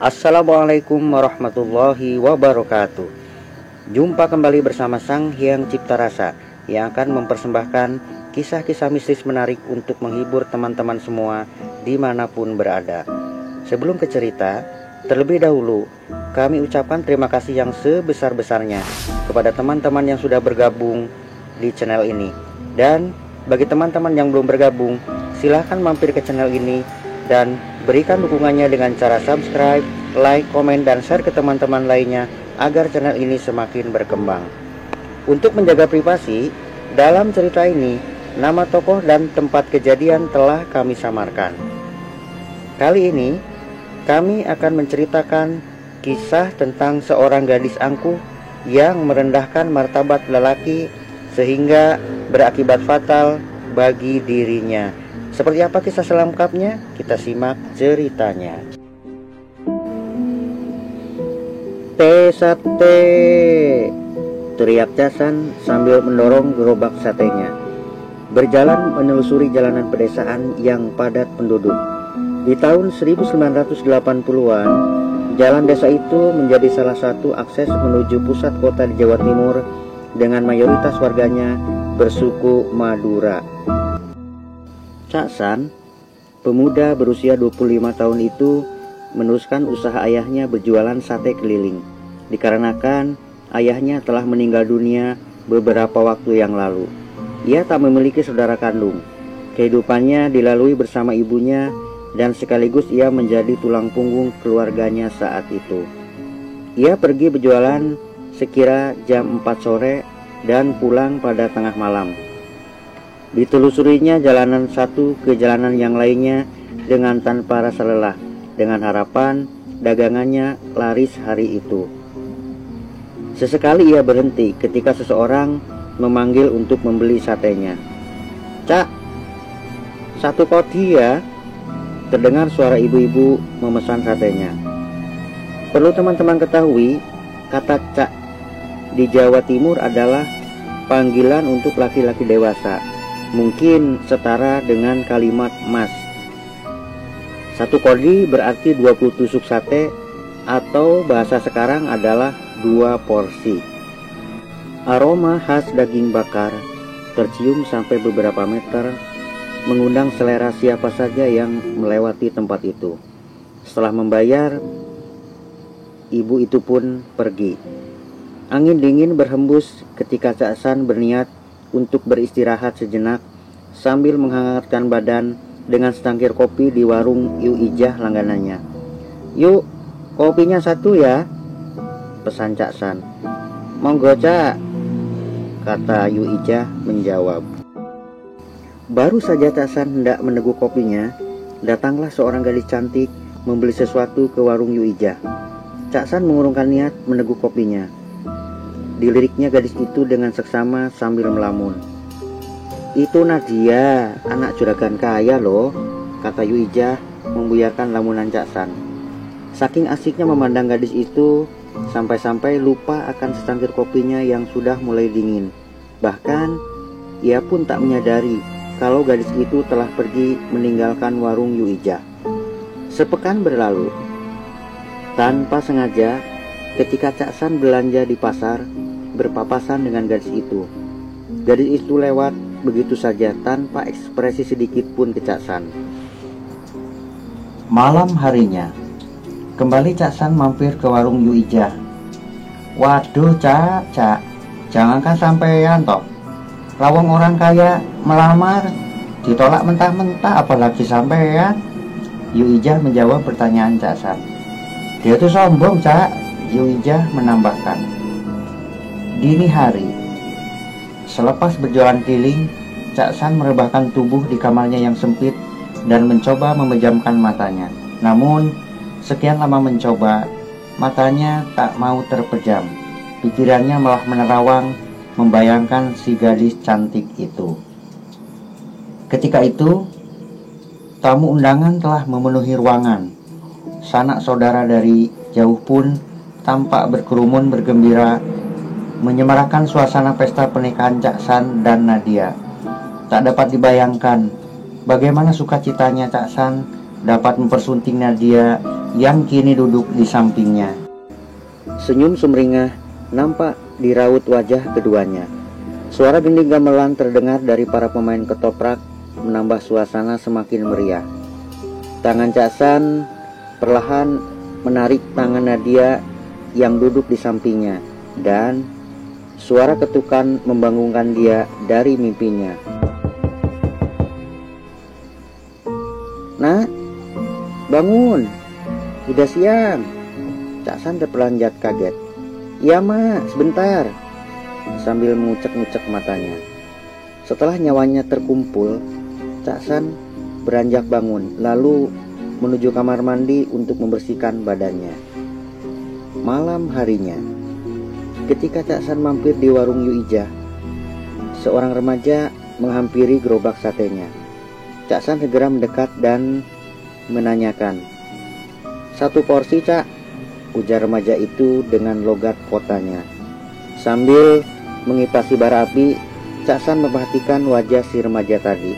Assalamualaikum warahmatullahi wabarakatuh. Jumpa kembali bersama Sang Hyang Cipta Rasa yang akan mempersembahkan kisah-kisah mistis menarik untuk menghibur teman-teman semua dimanapun berada. Sebelum ke cerita, terlebih dahulu kami ucapkan terima kasih yang sebesar-besarnya kepada teman-teman yang sudah bergabung di channel ini. Dan bagi teman-teman yang belum bergabung, silahkan mampir ke channel ini dan berikan dukungannya dengan cara subscribe, like, komen, dan share ke teman-teman lainnya agar channel ini semakin berkembang. Untuk menjaga privasi, dalam cerita ini nama tokoh dan tempat kejadian telah kami samarkan. Kali ini kami akan menceritakan kisah tentang seorang gadis angkuh yang merendahkan martabat lelaki sehingga berakibat fatal bagi dirinya. Seperti apa kisah selengkapnya? Kita simak ceritanya. Sate, teriak Casan sambil mendorong gerobak satenya. Berjalan menelusuri jalanan pedesaan yang padat penduduk. Di tahun 1980-an, jalan desa itu menjadi salah satu akses menuju pusat kota di Jawa Timur dengan mayoritas warganya bersuku Madura. Casan, pemuda berusia 25 tahun itu meneruskan usaha ayahnya berjualan sate keliling. Dikarenakan ayahnya telah meninggal dunia beberapa waktu yang lalu. Ia tak memiliki saudara kandung. Kehidupannya dilalui bersama ibunya dan sekaligus ia menjadi tulang punggung keluarganya saat itu. Ia pergi berjualan sekira jam 4 sore dan pulang pada tengah malam. Ditelusurinya jalanan satu ke jalanan yang lainnya dengan tanpa rasa lelah, dengan harapan dagangannya laris hari itu. Sesekali ia berhenti ketika seseorang memanggil untuk membeli satenya. "Cak, satu kodi ya?" Terdengar suara ibu-ibu memesan satenya. Perlu teman-teman ketahui, kata cak di Jawa Timur adalah panggilan untuk laki-laki dewasa. Mungkin setara dengan kalimat mas. Satu kodi berarti 20 tusuk sate, atau bahasa sekarang adalah 2 porsi. Aroma khas daging bakar tercium sampai beberapa meter, mengundang selera siapa saja yang melewati tempat itu. Setelah membayar, ibu itu pun pergi. Angin dingin berhembus ketika Casan berniat untuk beristirahat sejenak sambil menghangatkan badan dengan setangkir kopi di warung Yu Ijah langganannya. "Yuk, kopinya satu ya," pesan Casan. "Monggo, Cak," kata Yu Ijah menjawab. Baru saja Casan hendak meneguk kopinya, datanglah seorang gadis cantik membeli sesuatu ke warung Yu Ijah. Casan mengurungkan niat meneguk kopinya. Diliriknya gadis itu dengan seksama sambil melamun. "Itu Nadia, anak juragan kaya loh," kata Yu Ijah membuyarkan lamunan Casan. Saking asiknya memandang gadis itu, sampai-sampai lupa akan secangkir kopinya yang sudah mulai dingin. Bahkan ia pun tak menyadari kalau gadis itu telah pergi meninggalkan warung Yu Ijah. Sepekan berlalu. Tanpa sengaja, ketika Casan belanja di pasar, berpapasan dengan gadis itu. Gadis itu lewat begitu saja tanpa ekspresi sedikit pun ke Casan. Malam harinya, kembali Casan mampir ke warung Yu Ijah. "Waduh, Cak, jangankan sampean toh. Lawang orang kaya melamar ditolak mentah-mentah, apalagi sampean?" Yu Ijah menjawab pertanyaan Casan. "Dia tuh sombong, Cak," Yu Ijah menambahkan. Dini hari, selepas berjualan keliling, Casan merebahkan tubuh di kamarnya yang sempit dan mencoba memejamkan matanya. Namun, sekian lama mencoba, matanya tak mau terpejam. Pikirannya malah menerawang membayangkan si gadis cantik itu. Ketika itu, tamu undangan telah memenuhi ruangan. Sanak saudara dari jauh pun tampak berkerumun bergembira menyemarakan suasana pesta pernikahan Casan dan Nadia. Tak dapat dibayangkan bagaimana sukacitanya Casan dapat mempersunting Nadia yang kini duduk di sampingnya. Senyum sumringah nampak di raut wajah keduanya. Suara dinding gamelan terdengar dari para pemain ketoprak, menambah suasana semakin meriah. Tangan Cak San perlahan menarik tangan Nadia yang duduk di sampingnya, dan suara ketukan membangunkan dia dari mimpinya. "Nak, bangun, udah siang." Cak San terpelanjat kaget. "Iya mak, sebentar," sambil mengucek-ngucek matanya. Setelah nyawanya terkumpul, Cak San beranjak bangun, lalu menuju kamar mandi untuk membersihkan badannya. Malam harinya, ketika Cak San mampir di warung Yu Ijah, seorang remaja menghampiri gerobak satenya. Cak San segera mendekat dan menanyakan. "Satu porsi, Cak," ujar remaja itu dengan logat kotanya. Sambil mengipasi bara api, Cak San memperhatikan wajah si remaja tadi.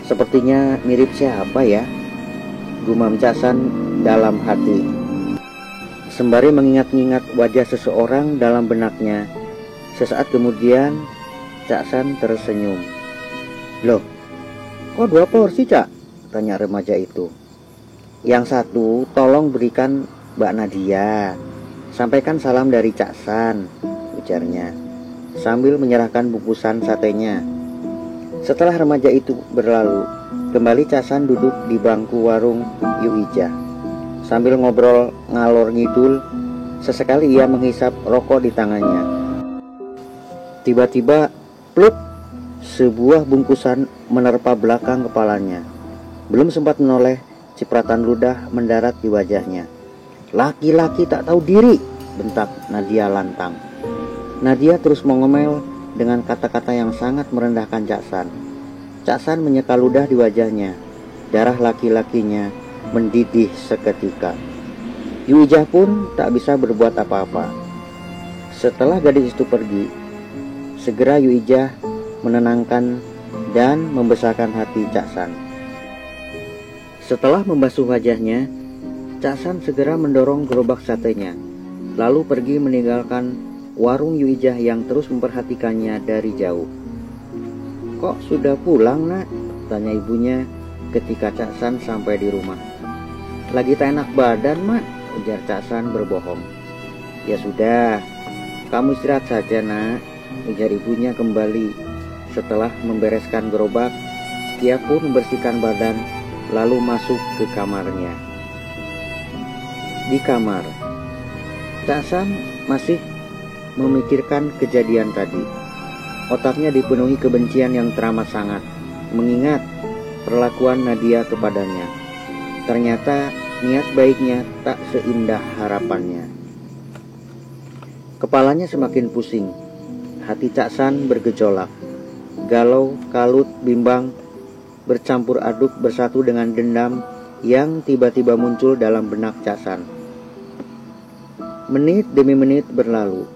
"Sepertinya mirip siapa ya?" gumam Cak San dalam hati. Sembari mengingat-ingat wajah seseorang dalam benaknya, sesaat kemudian Cak San tersenyum. "Loh, kok 2 porsi, Cak?" tanya remaja itu. "Yang satu tolong berikan Mbak Nadia. Sampaikan salam dari Cak San," ujarnya, sambil menyerahkan bungkusan satenya. Setelah remaja itu berlalu, kembali Cak San duduk di bangku warung Yu Ijah. Sambil ngobrol ngalor ngidul, sesekali ia menghisap rokok di tangannya. Tiba-tiba, pluk, sebuah bungkusan menerpa belakang kepalanya. Belum sempat menoleh, cipratan ludah mendarat di wajahnya. "Laki-laki tak tahu diri," bentak Nadia lantang. Nadia terus mengomel dengan kata-kata yang sangat merendahkan Cak San. Cak San menyeka ludah di wajahnya. Darah laki-lakinya mendidih seketika. Yu Ijah pun tak bisa berbuat apa-apa. Setelah gadis itu pergi, segera Yu Ijah menenangkan dan membesarkan hati Cak San. Setelah membasuh wajahnya, Cak San segera mendorong gerobak satenya, lalu pergi meninggalkan warung Yu Ijah yang terus memperhatikannya dari jauh. "Kok sudah pulang, Nak?" tanya ibunya ketika Cak San sampai di rumah. "Lagi tak enak badan, Mak," ujar Cak San berbohong. "Ya sudah, kamu istirahat saja, Nak," ujar ibunya kembali. Setelah membereskan gerobak, ia pun membersihkan badan, lalu masuk ke kamarnya. Di kamar, Cak San masih memikirkan kejadian tadi. Otaknya dipenuhi kebencian yang teramat sangat, mengingat perlakuan Nadia kepadanya. Ternyata niat baiknya tak seindah harapannya. Kepalanya semakin pusing. Hati Cak San bergejolak. Galau, kalut, bimbang, bercampur aduk bersatu dengan dendam yang tiba-tiba muncul dalam benak Cak San. Menit demi menit berlalu.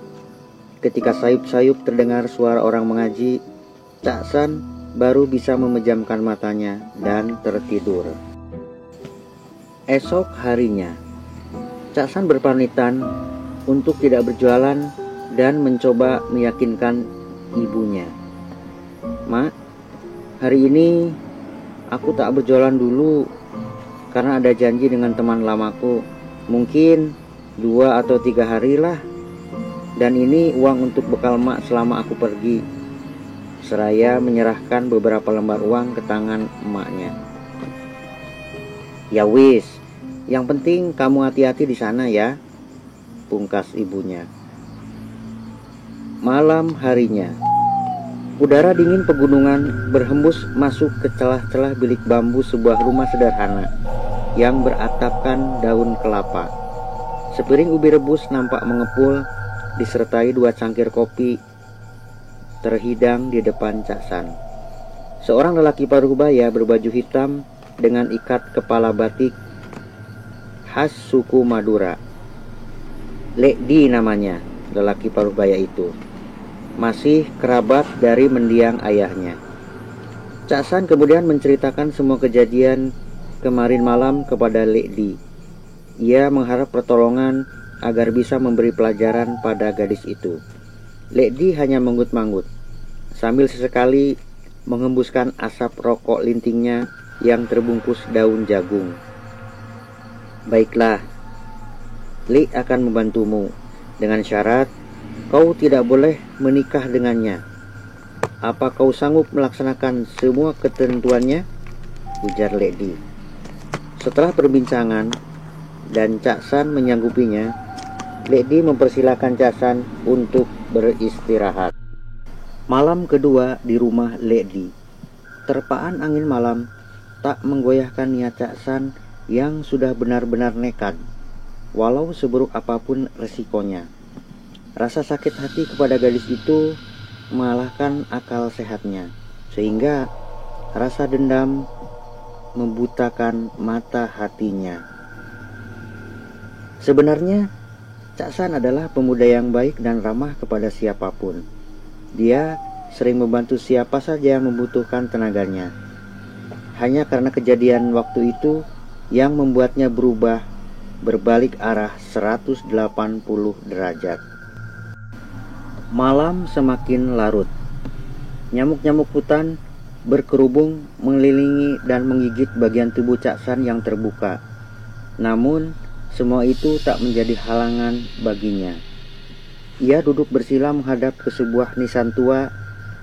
Ketika sayup-sayup terdengar suara orang mengaji, Cak San baru bisa memejamkan matanya dan tertidur. Esok harinya, Cak San berpamitan untuk tidak berjualan dan mencoba meyakinkan ibunya. "Mak, hari ini aku tak berjualan dulu karena ada janji dengan teman lamaku. Mungkin 2 atau 3 hari lah. Dan ini uang untuk bekal mak selama aku pergi." Seraya menyerahkan beberapa lembar uang ke tangan emaknya. "Ya wis, yang penting kamu hati-hati di sana ya," pungkas ibunya. Malam harinya, udara dingin pegunungan berhembus masuk ke celah-celah bilik bambu sebuah rumah sederhana yang beratapkan daun kelapa. Sepiring ubi rebus nampak mengepul, disertai 2 cangkir kopi terhidang di depan Cak San. Seorang lelaki paruh baya berbaju hitam dengan ikat kepala batik khas suku Madura. Lekdi namanya, lelaki paruh baya itu. Masih kerabat dari mendiang ayahnya. Cak San kemudian menceritakan semua kejadian kemarin malam kepada Lady. Ia mengharap pertolongan agar bisa memberi pelajaran pada gadis itu. Lady hanya manggut-manggut, sambil sesekali menghembuskan asap rokok lintingnya yang terbungkus daun jagung. Baiklah, Li akan membantumu, dengan syarat kau tidak boleh menikah dengannya. Apa kau sanggup melaksanakan semua ketentuannya? Ujar Lady. Setelah perbincangan dan Cak San menyanggupinya, Lady mempersilahkan Cak San untuk beristirahat. Malam kedua di rumah Lady. Terpaan angin malam tak menggoyahkan niat Cak San yang sudah benar-benar nekat, walau seburuk apapun resikonya. Rasa sakit hati kepada gadis itu mengalahkan akal sehatnya, sehingga rasa dendam membutakan mata hatinya. Sebenarnya Cak San adalah pemuda yang baik dan ramah kepada siapapun. Dia sering membantu siapa saja yang membutuhkan tenaganya. Hanya karena kejadian waktu itu yang membuatnya berubah, berbalik arah 180 derajat. Malam semakin larut. Nyamuk-nyamuk hutan berkerubung mengelilingi dan menggigit bagian tubuh Cak San yang terbuka. Namun semua itu tak menjadi halangan baginya. Ia duduk bersila menghadap ke sebuah nisan tua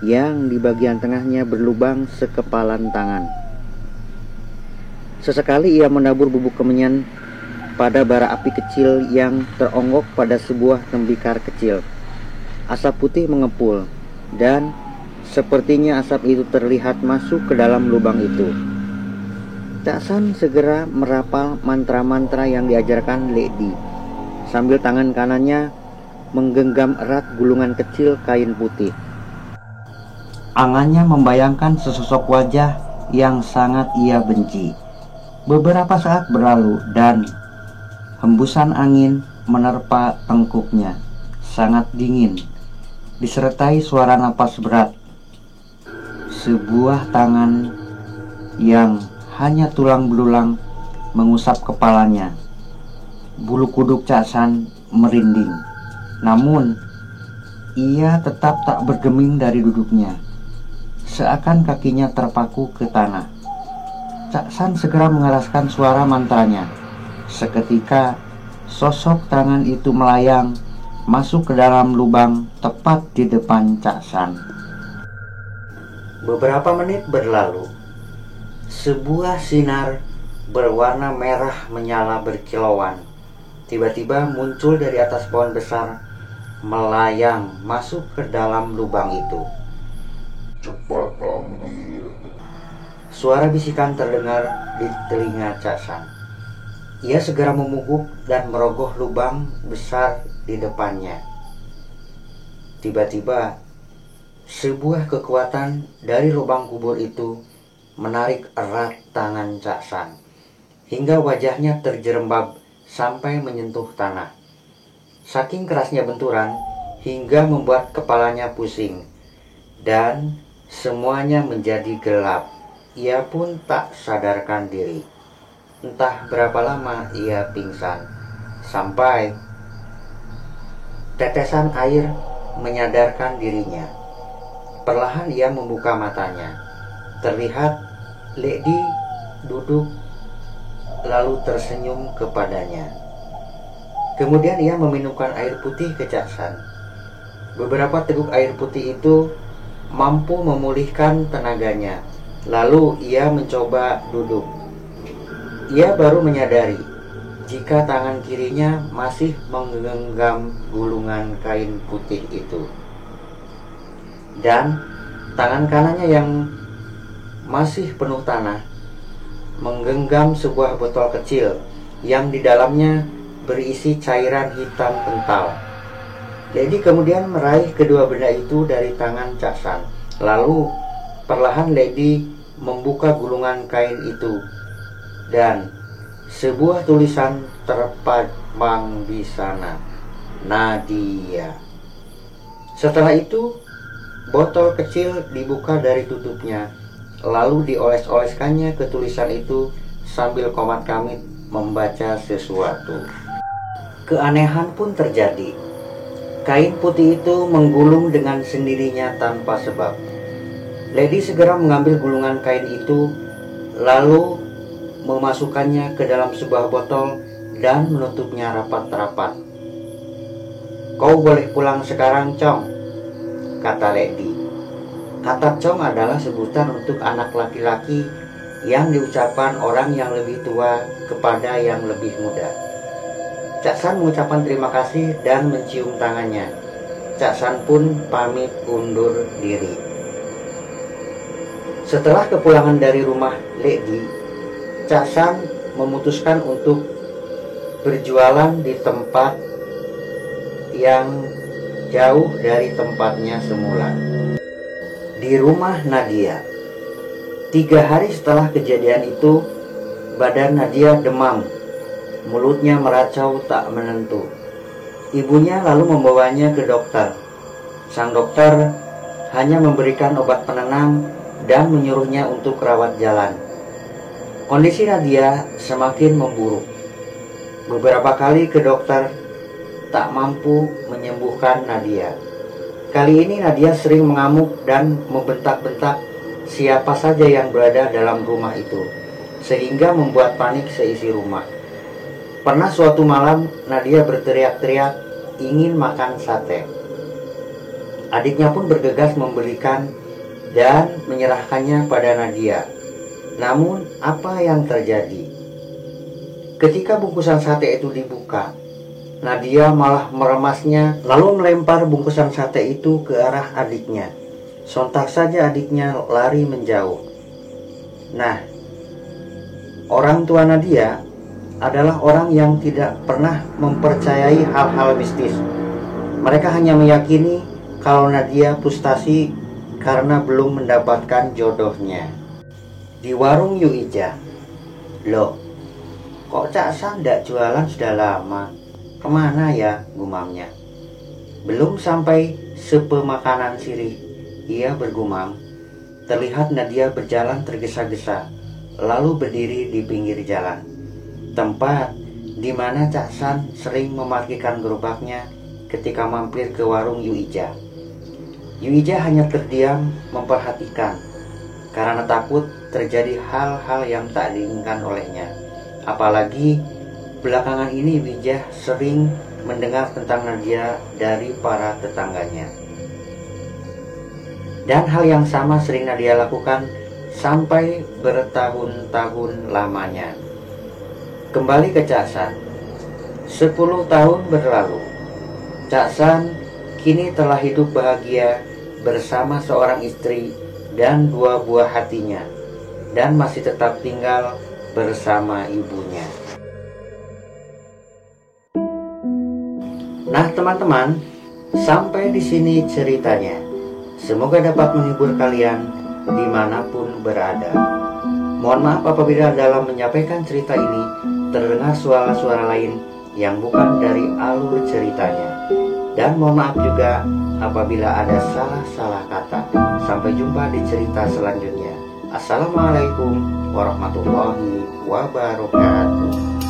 yang di bagian tengahnya berlubang sekepalan tangan. Sesekali ia menabur bubuk kemenyan pada bara api kecil yang teronggok pada sebuah tembikar kecil. Asap putih mengepul, dan sepertinya asap itu terlihat masuk ke dalam lubang itu. Cak San segera merapal mantra-mantra yang diajarkan Lady, sambil tangan kanannya menggenggam erat gulungan kecil kain putih. Angannya membayangkan sesosok wajah yang sangat ia benci. Beberapa saat berlalu dan hembusan angin menerpa tengkuknya, sangat dingin, disertai suara napas berat. Sebuah tangan yang hanya tulang belulang mengusap kepalanya. Bulu kuduk Cak San merinding. Namun ia tetap tak bergeming dari duduknya, seakan kakinya terpaku ke tanah. Cak San segera mengeraskan suara mantranya. Seketika sosok tangan itu melayang masuk ke dalam lubang tepat di depan Cak San. Beberapa menit berlalu. Sebuah sinar berwarna merah menyala berkilauan tiba-tiba muncul dari atas pohon besar, melayang masuk ke dalam lubang itu. Cepat ambil. Suara bisikan terdengar di telinga Cak San. Ia segera memuguk dan merogoh lubang besar di depannya. Tiba-tiba sebuah kekuatan dari lubang kubur itu menarik erat tangan Cak San hingga wajahnya terjerembab sampai menyentuh tanah. Saking kerasnya benturan hingga membuat kepalanya pusing dan semuanya menjadi gelap. Ia pun tak sadarkan diri. Entah berapa lama ia pingsan, sampai tetesan air menyadarkan dirinya. Perlahan ia membuka matanya. Terlihat Lady duduk lalu tersenyum kepadanya. Kemudian ia meminumkan air putih ke Cak San. Beberapa teguk air putih itu mampu memulihkan tenaganya. Lalu ia mencoba duduk. Ia baru menyadari jika tangan kirinya masih menggenggam gulungan kain putih itu, dan tangan kanannya yang masih penuh tanah menggenggam sebuah botol kecil yang di dalamnya berisi cairan hitam kental. Lady kemudian meraih kedua benda itu dari tangan Cak San. Lalu perlahan Lady membuka gulungan kain itu dan sebuah tulisan terpampang di sana, Nadia. Setelah itu botol kecil dibuka dari tutupnya, lalu dioles-oleskannya ke tulisan itu sambil komat kamit membaca sesuatu. Keanehan pun terjadi. Kain putih itu menggulung dengan sendirinya tanpa sebab. Lady segera mengambil gulungan kain itu, lalu memasukkannya ke dalam sebuah botol dan menutupnya rapat-rapat. "Kau boleh pulang sekarang, Chong," kata Lady. Kata Chong adalah sebutan untuk anak laki-laki yang diucapkan orang yang lebih tua kepada yang lebih muda. Cak San mengucapkan terima kasih dan mencium tangannya. Cak San pun pamit undur diri. Setelah kepulangan dari rumah Lady, Cak San memutuskan untuk berjualan di tempat yang jauh dari tempatnya semula, di rumah Nadia. 3 hari setelah kejadian itu, badan Nadia demam, mulutnya meracau tak menentu. Ibunya lalu membawanya ke dokter. Sang dokter hanya memberikan obat penenang dan menyuruhnya untuk rawat jalan. Kondisi Nadia semakin memburuk. Beberapa kali ke dokter tak mampu menyembuhkan Nadia. Kali ini Nadia sering mengamuk dan membentak-bentak siapa saja yang berada dalam rumah itu, sehingga membuat panik seisi rumah. Pernah suatu malam Nadia berteriak-teriak ingin makan sate. Adiknya pun bergegas membelikan dan menyerahkannya pada Nadia. Namun apa yang terjadi? Ketika bungkusan sate itu dibuka, Nadia malah meremasnya lalu melempar bungkusan sate itu ke arah adiknya. Sontak saja adiknya lari menjauh. Nah, orang tua Nadia adalah orang yang tidak pernah mempercayai hal-hal mistis. Mereka hanya meyakini kalau Nadia frustasi karena belum mendapatkan jodohnya. Di warung Yuija. "Loh, kok Cak San tidak jualan sudah lama? Kemana ya?" gumamnya. Belum sampai sepemakanan sirih, ia bergumam. Terlihat Nadia berjalan tergesa-gesa, lalu berdiri di pinggir jalan, tempat di mana Cak San sering memarkirkan gerobaknya ketika mampir ke warung Yuija. Yuija hanya terdiam memperhatikan karena takut terjadi hal-hal yang tak diinginkan olehnya. Apalagi belakangan ini Yuija sering mendengar tentang Nadia dari para tetangganya. Dan hal yang sama sering Nadia lakukan sampai bertahun-tahun lamanya. Kembali ke Cak San. 10 tahun berlalu. Cak San kini telah hidup bahagia bersama seorang istri dan 2 buah hatinya, dan masih tetap tinggal bersama ibunya. Nah teman-teman, sampai di sini ceritanya. Semoga dapat menghibur kalian dimanapun berada. Mohon maaf apabila dalam menyampaikan cerita ini terdengar suara-suara lain yang bukan dari alur ceritanya. Dan mohon maaf juga apabila ada salah-salah kata. Sampai jumpa di cerita selanjutnya. Assalamualaikum warahmatullahi wabarakatuh.